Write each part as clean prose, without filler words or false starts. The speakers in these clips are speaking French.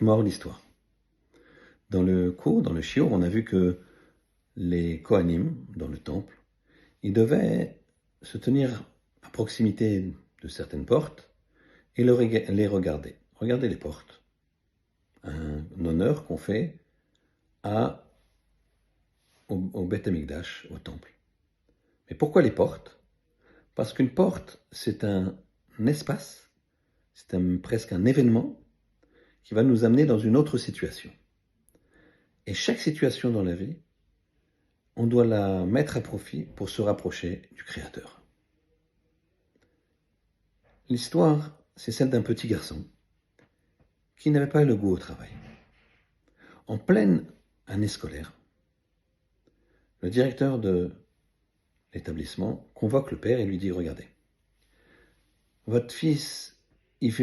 et mort l'histoire. Dans le cours, dans le shiur, on a vu que les Kohanim, dans le temple, ils devaient se tenir à proximité de certaines portes et les regarder. Regarder les portes. Un honneur qu'on fait au Beth Amikdash, au temple. Mais pourquoi les portes? Parce qu'une porte, c'est un espace, presque un événement qui va nous amener dans une autre situation. Et chaque situation dans la vie, on doit la mettre à profit pour se rapprocher du Créateur. L'histoire, c'est celle d'un petit garçon qui n'avait pas le goût au travail. En pleine année scolaire, le directeur de l'établissement convoque le père et lui dit « Regardez, votre fils, il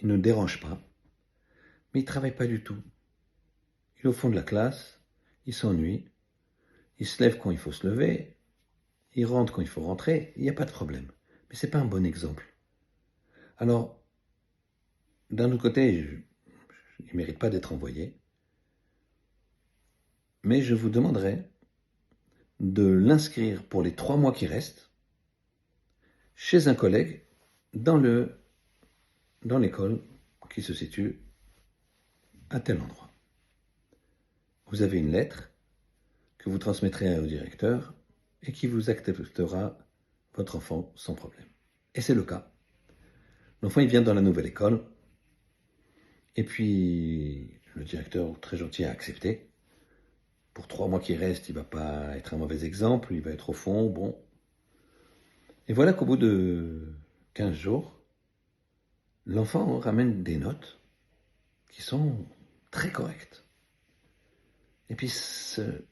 ne dérange pas, mais il ne travaille pas du tout. Il est au fond de la classe, il s'ennuie, il se lève quand il faut se lever, il rentre quand il faut rentrer, il n'y a pas de problème. Mais ce n'est pas un bon exemple. Alors, d'un autre côté, il ne mérite pas d'être envoyé, mais je vous demanderai de l'inscrire pour les 3 mois qui restent chez un collègue dans l'école qui se situe à tel endroit. Vous avez une lettre que vous transmettrez au directeur et qui vous acceptera votre enfant sans problème. Et c'est le cas. L'enfant, il vient dans la nouvelle école et puis le directeur, très gentil, a accepté. Pour 3 mois qui restent, il ne va pas être un mauvais exemple, il va être au fond, bon. Et voilà qu'au bout de 15 jours, l'enfant ramène des notes qui sont très correctes. Et puis se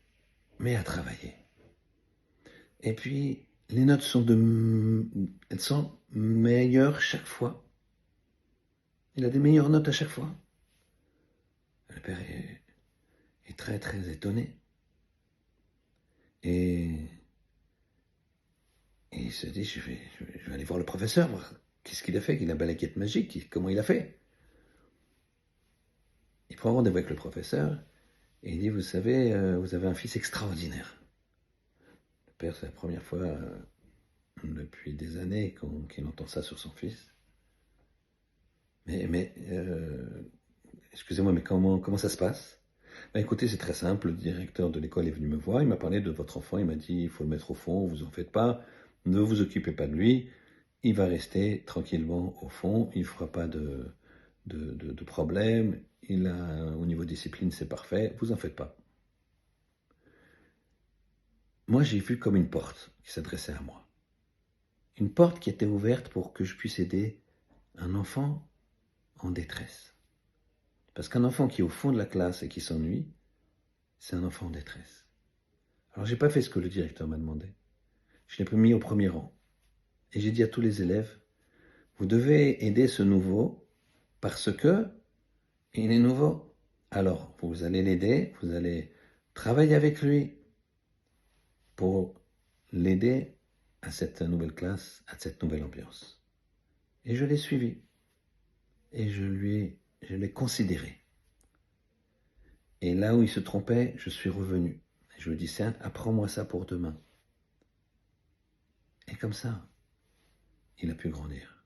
met à travailler. Et puis les notes elles sont meilleures chaque fois. Il a des meilleures notes à chaque fois. Le père est très très étonné. Et il se dit, je vais aller voir le professeur, voir qu'est-ce qu'il a fait, qu'il a une baguette magique, comment il a fait. Il prend rendez-vous avec le professeur et il dit, vous savez, vous avez un fils extraordinaire. Le père, c'est la première fois depuis des années qu'il entend ça sur son fils. Mais excusez-moi, mais comment ça se passe? Ben écoutez, c'est très simple, le directeur de l'école est venu me voir, il m'a parlé de votre enfant, il m'a dit, il faut le mettre au fond, vous en faites pas, ne vous occupez pas de lui, il va rester tranquillement au fond, il ne fera pas de problème, au niveau discipline, c'est parfait, vous en faites pas. Moi, j'ai vu comme une porte qui s'adressait à moi. Une porte qui était ouverte pour que je puisse aider un enfant en détresse. Parce qu'un enfant qui est au fond de la classe et qui s'ennuie, c'est un enfant en détresse. Alors, j'ai pas fait ce que le directeur m'a demandé. Je l'ai mis au premier rang. Et j'ai dit à tous les élèves, vous devez aider ce nouveau parce que il est nouveau. Alors, vous allez l'aider, vous allez travailler avec lui pour l'aider à cette nouvelle classe, à cette nouvelle ambiance. Et je l'ai suivi. Et je l'ai considéré. Et là où il se trompait, je suis revenu. Et je lui ai dit, apprends-moi ça pour demain. Et comme ça, il a pu grandir.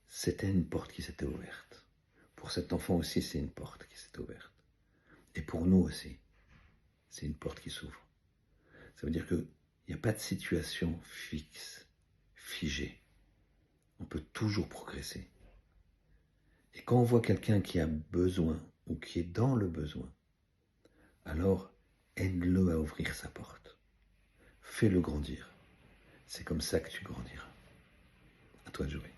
C'était une porte qui s'était ouverte. Pour cet enfant aussi, c'est une porte qui s'est ouverte. Et pour nous aussi, c'est une porte qui s'ouvre. Ça veut dire qu'il n'y a pas de situation fixe, figée. On peut toujours progresser. Et quand on voit quelqu'un qui a besoin ou qui est dans le besoin, alors aide-le à ouvrir sa porte. Fais-le grandir. C'est comme ça que tu grandiras. À toi de jouer.